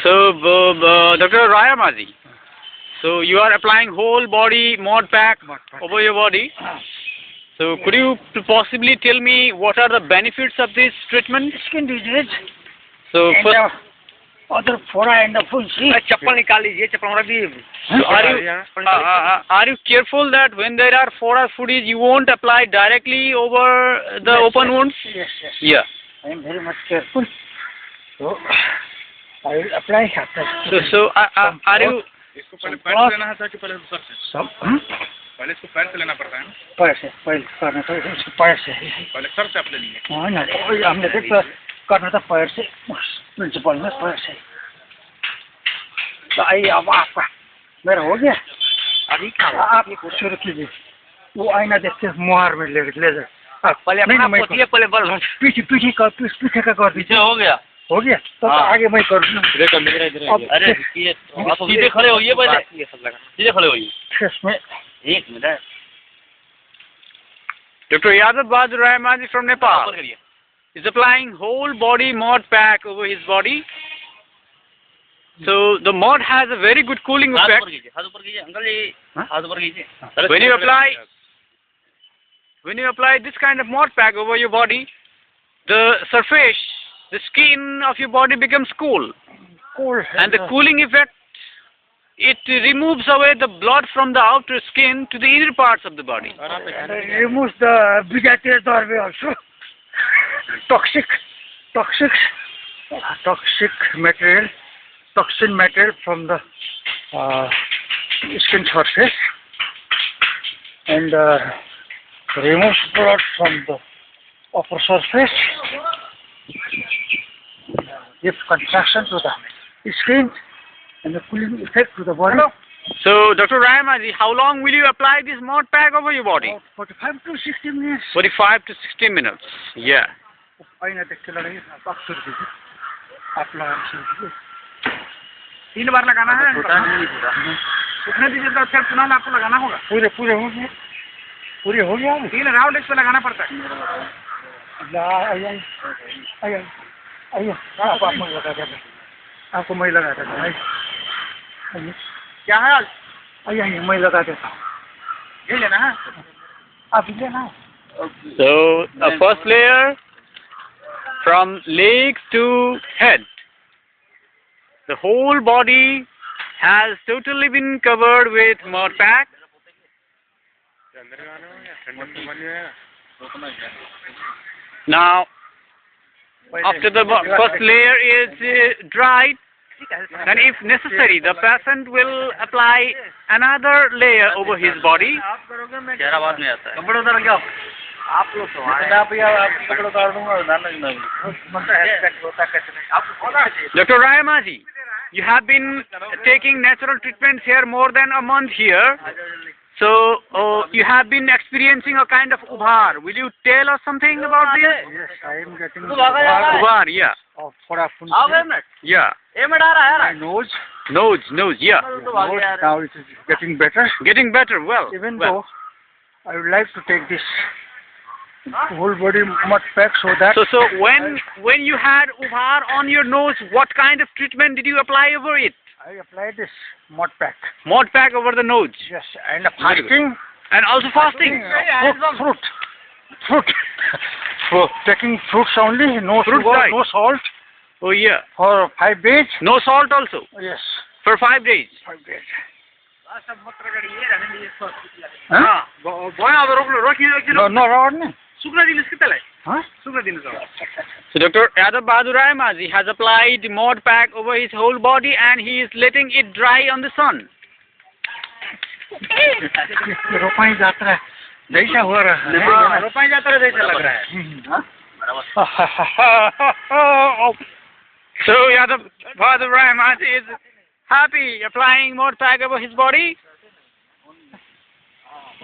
So, Dr. Raya Mazi, so you are applying whole body mod pack over your body. So, could you possibly tell me what are the benefits of this treatment? Skin disease. So, And first, other fora and the full see. चप्पल निकाल लीजिए चप्पल रख दीजिए so are you careful that when there are four foodies, you won't apply directly over the open wounds? Yes, yes. Yeah. I am very much careful. So, I will apply after. So are you? इसको पहले पैर से लेना है कि पहले sir से सब पहले इसको पैर से लेना पड़ता है ना पैर से पहले करना तो इसको पैर से पहले सर से आप ले लीजिए हाँ ना हमने देखा करना था पैर से प्रिंसिपल में पैर से तो आई अब आपका मेरा हो गया अभी क्या आप शुरू कीजिए वो आईना देखते मुहार में ले जाए पहले अपना पोतिए पहले बल पीछे का कर दीजिए हो गया तो आगे मैं करूँ अरे ये सीधे खड़े होइए पहले सीधे खड़े होइए इसमें एक minute Dr. Yadav Bahadur Rahmani from Nepal is applying whole body mod pack over his body. So the mod has a very good cooling effect. हाथ ऊपर कीजिए अंकल जी हाथ ऊपर कीजिए When you apply this kind of mod pack over your body, the surface, the skin of your body becomes cool, and the cooling effect, it removes away the blood from the outer skin to the inner parts of the body. Removes the bigoted doorway also. Toxic material, toxin material from the skin surface, and removes blood from the upper surface, gives contraction to the skin and the cooling effect to the body. So, Dr. Rahmani, how long will you apply this mod pack over your body? About 45 to 60 minutes. 45 to 60 minutes. Yeah. तीन बार लगाना है सूखने दीजिए तो फिर पुनः आपको लगाना होगा पूरे हो गया तीन राउंड इस पे लगाना पड़ता है आपको मैं लगा देता हूँ क्या है आज आइए मैं लगा देता हूँ ये लेना है आप लेना है So, the first layer from legs to head. The whole body has totally been covered with mod pack. Now, after the first layer is dried, then if necessary, the patient will apply another layer over his body. आप लोग तो कपड़ों उतार दूंगा Dr. Rayamaji, you have been taking natural treatments here more than a month here. So, you have been experiencing a kind of ubhar. Will you tell us something about this? Yes, I am getting Ubhar, yeah. Yeah. My nose, Yeah. now it is getting better. Getting better, well. Even well. though I would like to take this whole body mud pack so that So when you had ubhar on your nose, what kind of treatment did you apply over it? I apply this mud pack. Mod pack over the nose. Yes, and fasting. And also fasting. Fruit. Taking fruits only, no Fruit sugar, diet. no salt Oh yeah. for 5 days. No salt also. Yes, For 5 days. 5 days. हाँ No rod ne? सूखने दिन इसके तले Huh? सूखने दिन So Dr. Yadav Bahadur Rahmani has applied mod pack over his whole body and he is letting it dry on the sun. रोपाई जाता है जैसा हो रहा है रोपाई जाता है जैसा लग रहा है So Yadav Bahadur Rahmani is happy applying mod pack over his body.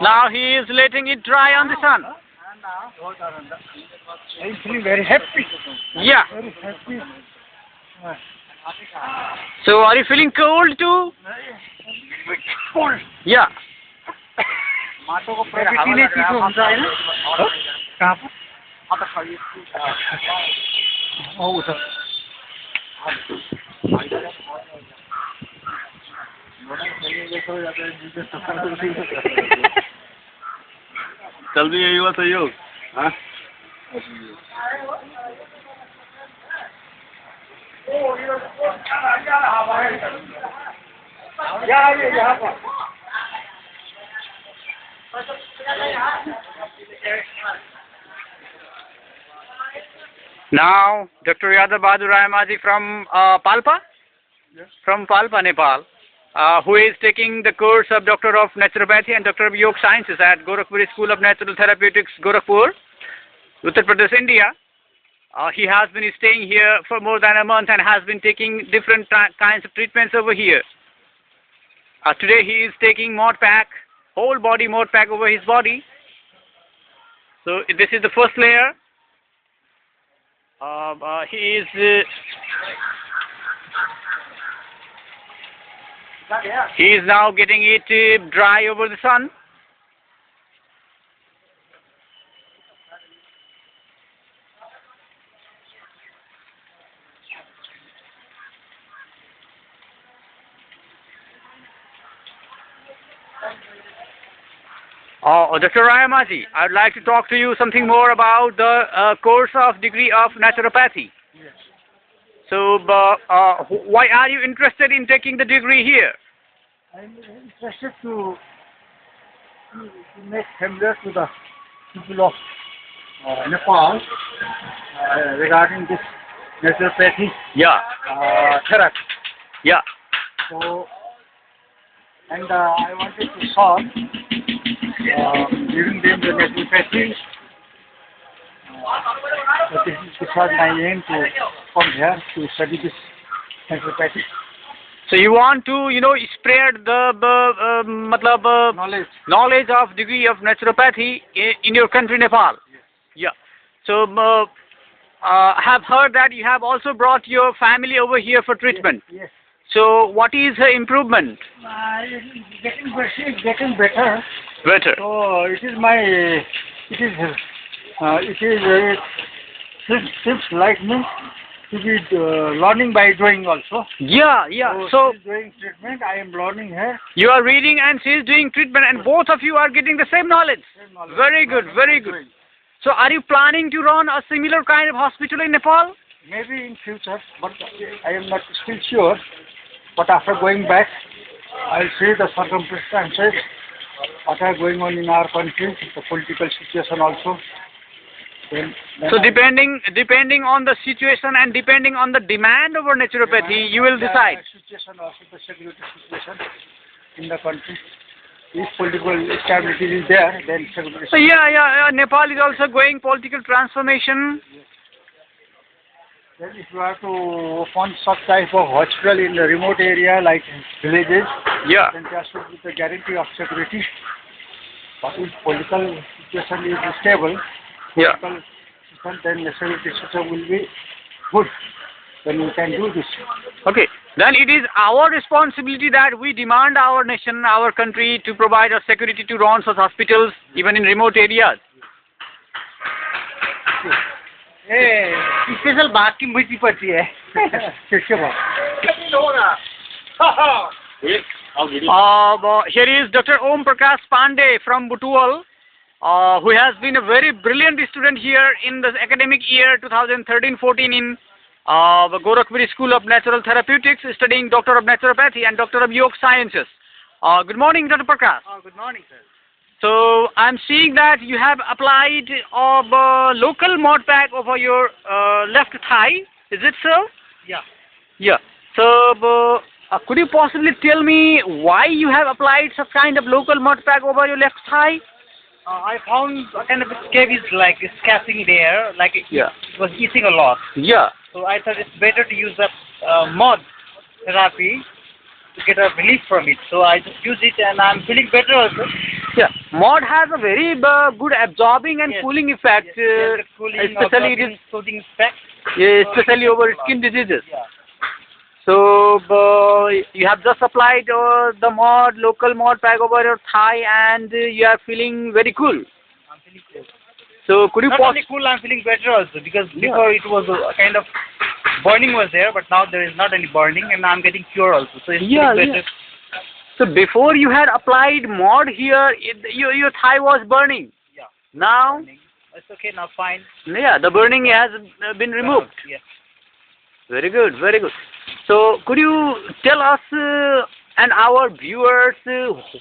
Now he is letting it dry on the sun. I am feeling very happy. Yeah. Very happy. So are you feeling cold too? Cold. Yeah. माटो को पीने की तो होता है ना कहाँ पर उधर कल भी यही हुआ सहयोग। हाँ Now, Dr. Yadav Bahadur Rayamaji from Palpa? Yes. From Palpa, Nepal, who is taking the course of Doctor of Naturopathy and Doctor of Yoga Sciences at Gorakhpur School of Natural Therapeutics, Gorakhpur, Uttar Pradesh, India. He has been staying here for more than a month and has been taking different kinds of treatments over here. Today he is taking mod pack, whole body mod pack over his body. So this is the first layer. He is now getting it dry over the sun. Dr. Rayamaji, I would like to talk to you something more about the course of degree of naturopathy. Yes. So, why are you interested in taking the degree here? I'm interested to make familiar to the people of Nepal regarding this naturopathy Yeah, therapy. yeah. So, and I wanted to solve giving them the naturopathy. So this was my aim to come here to study this naturopathy. So you want to, spread the knowledge of degree of naturopathy in your country, Nepal. Yes. Yeah. So I have heard that you have also brought your family over here for treatment. Yes. So what is the improvement? Getting better. Better. So it seems like me to be learning by doing also. Yeah. So she's doing treatment, I am learning here. you are reading and she is doing treatment, and both of you are getting the same knowledge. Very good, very good. So are you planning to run a similar kind of hospital in Nepal? Maybe in future, but I am not still sure. But after going back, I'll see the circumstances, what are going on in our country, the political situation also. Then So depending on the situation and depending on the demand over naturopathy, you will decide. The situation also, the security situation in the country. If political stability is there, then security. So yeah. Nepal is also going political transformation. Then if you have to open such type of hospital in the remote area like villages, Yeah. then there should be the guarantee of security. But if political situation is stable, Yeah. political system, then the security system will be good. Then we can do this. Okay. Then it is our responsibility that we demand our nation, our country to provide us security to run such hospitals even in remote areas. Special भाग की मिट्टी पड़ती है शिष्य भाग Here is Dr. Om Prakash Pandey from Butual, who has been a very brilliant student here in the academic year 2013-14 in the Gorakhpur School of Natural Therapeutics, studying Doctor of Naturopathy and Doctor of Yoga Sciences. Good morning, Dr. Prakash. Good morning, sir. So I'm seeing that you have applied local mod pack over your left thigh. Is it so? Yeah. Yeah. So could you possibly tell me why you have applied such kind of local mod pack over your left thigh? I found a kind of scabies like scratching there, like it Yeah. was eating a lot. Yeah. So I thought it's better to use the mod therapy to get a relief from it. So I just use it and I'm feeling better also. Yeah. Mod has a very good absorbing and Yes. cooling effect, Yes, the cooling, especially it is soothing effect. especially over skin diseases. Yeah. So you have just applied the local mod pack over your thigh, and you are feeling very cool. I'm feeling good. So could you Not only cool, I'm feeling better also because before it was a kind of burning was there, but now there is not any burning, and I'm getting cure also. So it's Yeah, better. yeah. So before you had applied mod here, your thigh was burning. Yeah. Now, Burning. It's okay now. Fine. yeah, the burning has been removed. Yes. Very good, very good. So could you tell us and our viewers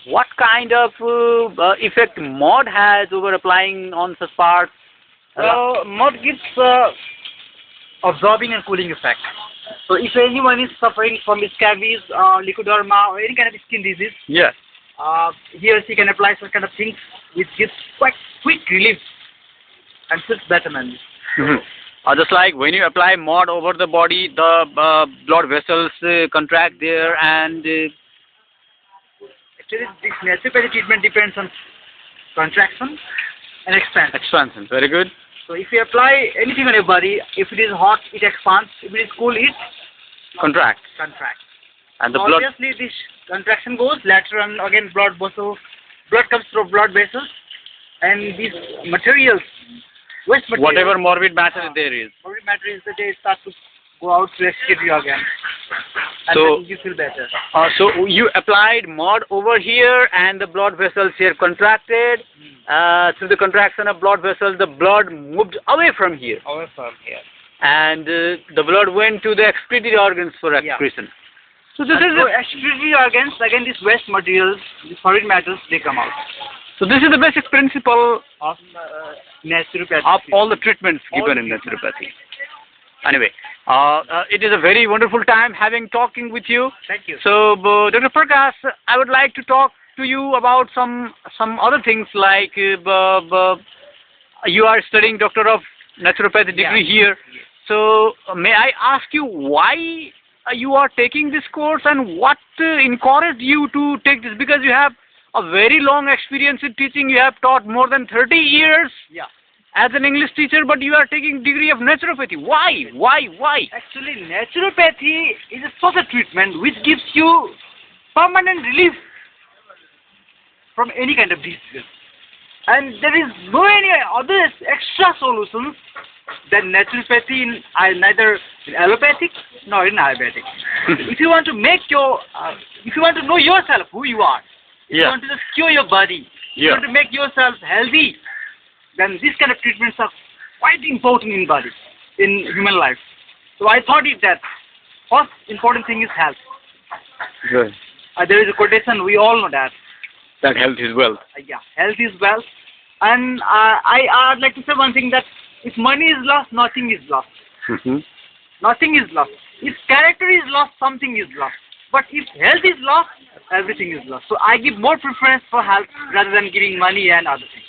what kind of effect mod has over applying on such parts? So mod gives absorbing and cooling effect. So if anyone is suffering from scabies, leukoderma, or any kind of skin disease, Yes. he or she can apply such kind of things, which gives quite quick relief and feels better, man. Just like when you apply mod over the body, the blood vessels contract there, and Actually, this naturopathic treatment depends on contraction and expansion. expansion. Very good. So if you apply anything on your body, if it is hot, it expands. If it is cool, it Contract. contracts. And the So blood. obviously, this contraction goes later, and again blood comes through blood vessels, and these materials, waste materials, Whatever morbid matter there is. body matter is that they start to go out to excrete you again, and So- then you feel better. So you applied mod over here, and the blood vessels here contracted. Through the contraction of blood vessels, the blood moved away from here, Away from here. and the blood went to the excretory organs for excretion. So this is So excretory organs, again, these waste materials, these foreign matters, they come out the basic principle of naturopathy. of all the treatments given in naturopathy. Anyway, it is a very wonderful time talking with you. Thank you. So, Dr. Prakash, I would like to talk to you about some other things like you are studying Doctor of Naturopathy degree here. Yes. So, may I ask you why you are taking this course and what encouraged you to take this? Because you have a very long experience in teaching. You have taught more than 30 years Yeah. as an English teacher, but you are taking degree of naturopathy. Why? Why? Actually, naturopathy is a social treatment which gives you permanent relief from any kind of disease. And there is no any other extra solutions than naturopathy in neither in allopathic nor in Ayurvedic. If you want to if you want to know yourself, who you are, if you Yeah. want to just cure your body, if you Yeah. want to make yourself healthy, then these kind of treatments are quite important in body, in human life. So I thought that first important thing is health. Good. There is a quotation, we all know that. That health is wealth. Yeah, health is wealth. And I'd like to say one thing, that if money is lost, nothing is lost. Nothing is lost. If character is lost, something is lost. But if health is lost, everything is lost. So I give more preference for health rather than giving money and other things.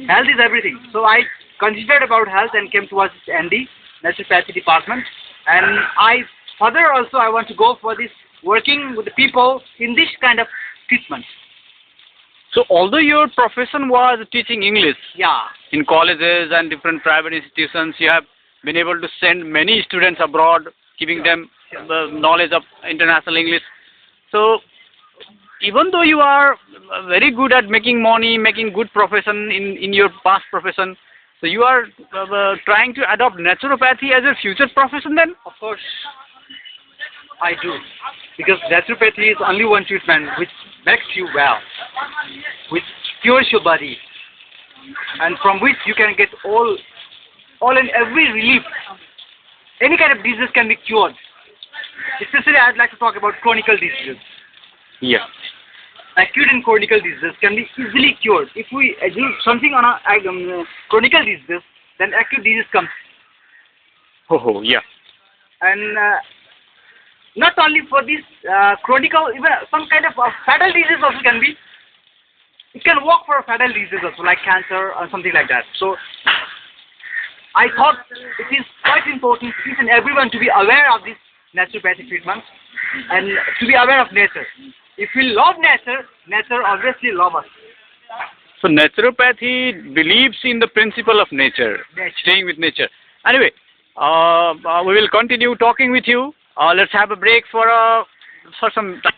Health is everything. So I considered about health and came towards this ND, naturopathy department. And further also I want to go for this, working with the people in this kind of treatment. So, although your profession was teaching English Yeah. in colleges and different private institutions, you have been able to send many students abroad, giving them the knowledge of international English. So, even though you are very good at making money, making good profession in your past profession, so you are trying to adopt naturopathy as a future profession then? Of course, I do. Because naturopathy is only one treatment which makes you well, which cures your body, and from which you can get all and every relief. Any kind of disease can be cured. Especially, I'd like to talk about chronic diseases. Yeah. Acute and chronic diseases can be easily cured. If we do something on a chronic disease, then acute disease comes. Oh, yeah. And not only for this chronic, even some kind of fatal disease also can be. It can work for a fatal disease also, like cancer or something like that. So I thought it is quite important each and everyone to be aware of this naturopathic treatment and to be aware of nature. If we love nature, nature obviously loves us. So naturopathy believes in the principle of nature, staying with nature. Anyway, we will continue talking with you. Let's have a break for some time.